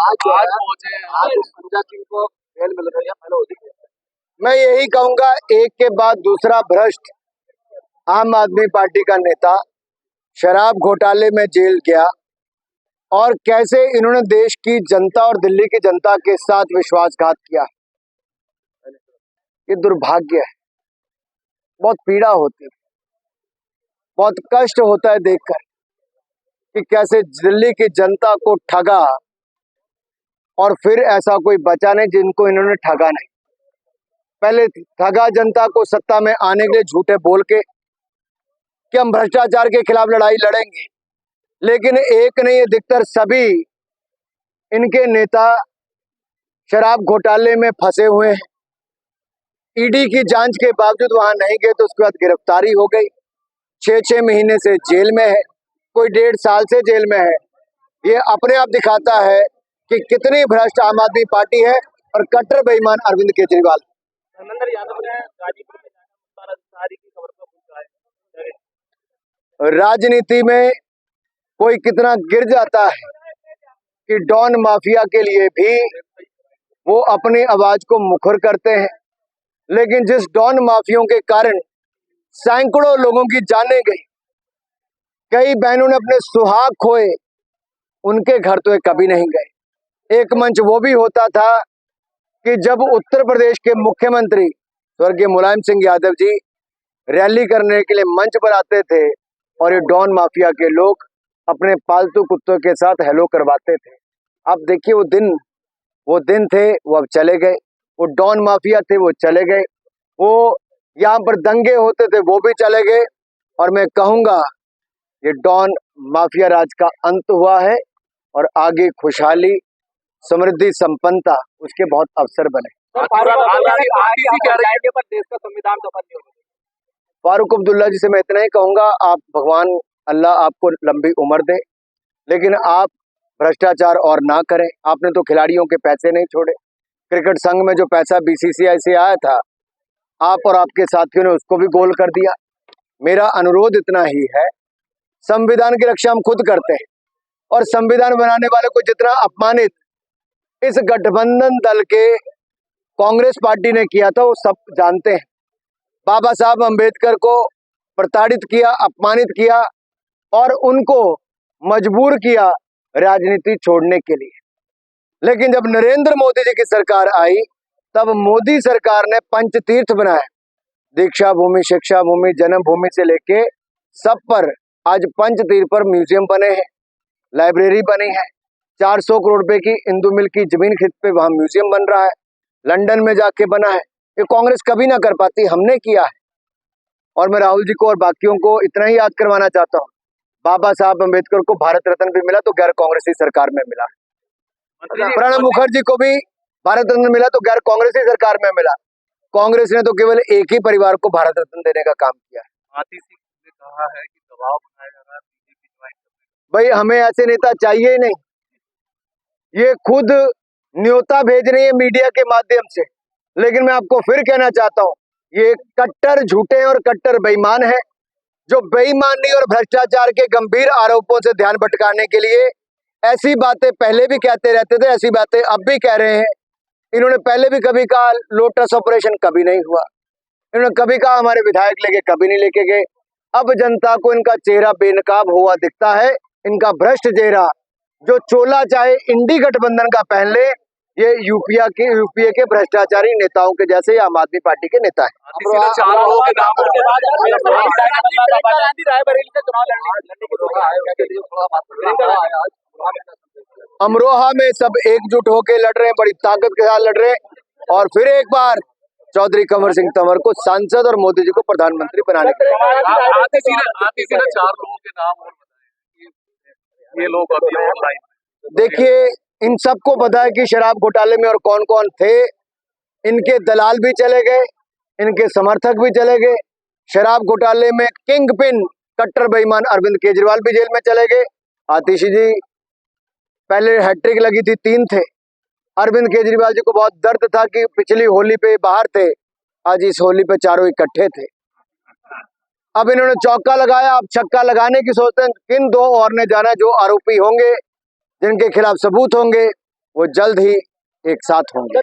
आज पहुंचे आज पंजा सिंह को बेल मिल रही है, पहले होती है। मैं यही कहूंगा, एक के बाद दूसरा भ्रष्ट आम आदमी पार्टी का नेता शराब घोटाले में जेल गया, और कैसे इन्होंने देश की जनता और दिल्ली की जनता के साथ विश्वासघात किया। ये दुर्भाग्य है, बहुत पीड़ा होती है, बहुत कष्ट होता है देखकर कि कैसे दिल्ली की जनता को ठगा, और फिर ऐसा कोई बचा नहीं जिनको इन्होंने ठगा नहीं। पहले ठगा जनता को सत्ता में आने के लिए झूठे बोल के कि हम भ्रष्टाचार के खिलाफ लड़ाई लड़ेंगे, लेकिन एक नहीं अधिकतर सभी इनके नेता शराब घोटाले में फंसे हुए हैं। ईडी की जांच के बावजूद वहां नहीं गए तो उसके बाद गिरफ्तारी हो गई, 6-6 महीने से जेल में है, कोई 1.5 साल से जेल में है। ये अपने आप दिखाता है कि कितनी भ्रष्ट आम आदमी पार्टी है और कट्टर बेईमान अरविंद केजरीवाल। धर्मेंद्र यादव ने गाजीपुर में की खबर को पूछा है। राजनीति में कोई कितना गिर जाता है कि डॉन माफिया के लिए भी वो अपनी आवाज को मुखर करते हैं, लेकिन जिस डॉन माफियों के कारण सैकड़ों लोगों की जानें गई, कई बहनों ने अपने सुहाग खोए, उनके घर तो ये कभी नहीं गए। एक मंच वो भी होता था कि जब उत्तर प्रदेश के मुख्यमंत्री स्वर्गीय मुलायम सिंह यादव जी रैली करने के लिए मंच पर आते थे और ये डॉन माफिया के लोग अपने पालतू कुत्तों के साथ हेलो करवाते थे। अब देखिए वो दिन थे, वो अब चले गए। वो डॉन माफिया थे, वो चले गए। वो यहाँ पर दंगे होते थे, वो भी चले गए। और मैं कहूँगा ये डॉन माफिया राज का अंत हुआ है और आगे खुशहाली, समृद्धि, संपन्नता उसके बहुत अवसर बने। फारूक अब्दुल्ला जी से मैं इतना ही कहूँगा, आप भगवान अल्लाह आपको लंबी उम्र दे, लेकिन आप भ्रष्टाचार और ना करें। आपने तो खिलाड़ियों के पैसे नहीं छोड़े। क्रिकेट संघ में जो पैसा बीसीसीआई से आया था, आप और आपके साथियों ने उसको भी गोल कर दिया। मेरा अनुरोध इतना ही है, संविधान की रक्षा हम खुद करते हैं, और संविधान बनाने वाले को जितना अपमानित इस गठबंधन दल के कांग्रेस पार्टी ने किया था वो सब जानते हैं। बाबा साहब अम्बेडकर को प्रताड़ित किया, अपमानित किया और उनको मजबूर किया राजनीति छोड़ने के लिए। लेकिन जब नरेंद्र मोदी जी की सरकार आई, तब मोदी सरकार ने पंचतीर्थ बनाए, दीक्षा भूमि, शिक्षा भूमि, जन्मभूमि से लेके सब पर आज पंचतीर्थ पर म्यूजियम बने हैं, लाइब्रेरी बनी है। 400 करोड़ रुपए की इंदु मिल की जमीन खरीद पे वहां म्यूजियम बन रहा है, लंदन में जाके बना है। ये कांग्रेस कभी ना कर पाती, हमने किया है। और मैं राहुल जी को और बाकियों को इतना ही याद करवाना चाहता हूँ, बाबा साहब अम्बेडकर को भारत रत्न भी मिला तो गैर कांग्रेसी सरकार में मिला। प्रणब मुखर्जी को भी भारत रत्न मिला तो गैर कांग्रेसी सरकार में मिला। कांग्रेस ने तो केवल एक ही परिवार को भारत रत्न देने का काम किया है। आतिशी ने कहा है कि दबाव बनाया जा रहा है बीजेपी ज्वाइन करने। भाई हमें ऐसे नेता चाहिए ही नहीं। ये खुद न्योता भेज रही है मीडिया के माध्यम से, लेकिन मैं आपको फिर कहना चाहता हूँ, ये कट्टर झूठे और कट्टर बेईमान है, जो बेईमानी और भ्रष्टाचार के गंभीर आरोपों से ध्यान भटकाने के लिए ऐसी बातें पहले भी कहते रहते थे, ऐसी बातें अब भी कह रहे हैं। इन्होंने पहले भी कभी कहा लोटस ऑपरेशन, कभी नहीं हुआ। इन्होंने कभी कहा हमारे विधायक लेके, कभी नहीं लेके गए। अब जनता को इनका चेहरा बेनकाब हुआ दिखता है, इनका भ्रष्ट चेहरा, जो चोला चाहे इंडी गठबंधन का पहन ले, ये यूपीए के भ्रष्टाचारी नेताओं के जैसे आम आदमी पार्टी के नेता है। अमरोहा में सब एकजुट होकर लड़ रहे हैं, बड़ी ताकत के साथ लड़ रहे हैं, और फिर एक बार चौधरी कंवर सिंह तंवर को सांसद और मोदी जी को प्रधानमंत्री बनाने के लिए 4 लोगों के नाम और बताएं, ये लोग अभी ऑनलाइन। देखिए, इन सबको पता है कि शराब घोटाले में और कौन कौन थे। इनके दलाल भी चले गए, इनके समर्थक भी चले गए। शराब घोटाले में किंग पिन कट्टर बेईमान अरविंद केजरीवाल भी जेल में चले गए। आतिशी जी पहले हैट्रिक लगी थी, 3 थे। अरविंद केजरीवाल जी को बहुत दर्द था कि पिछली होली पे बाहर थे, आज इस होली पे चारों इकट्ठे थे। अब इन्होंने चौका लगाया, अब छक्का लगाने की सोचते हैं। किन 2 और ने जाना जो आरोपी होंगे, जिनके खिलाफ सबूत होंगे, वो जल्द ही एक साथ होंगे।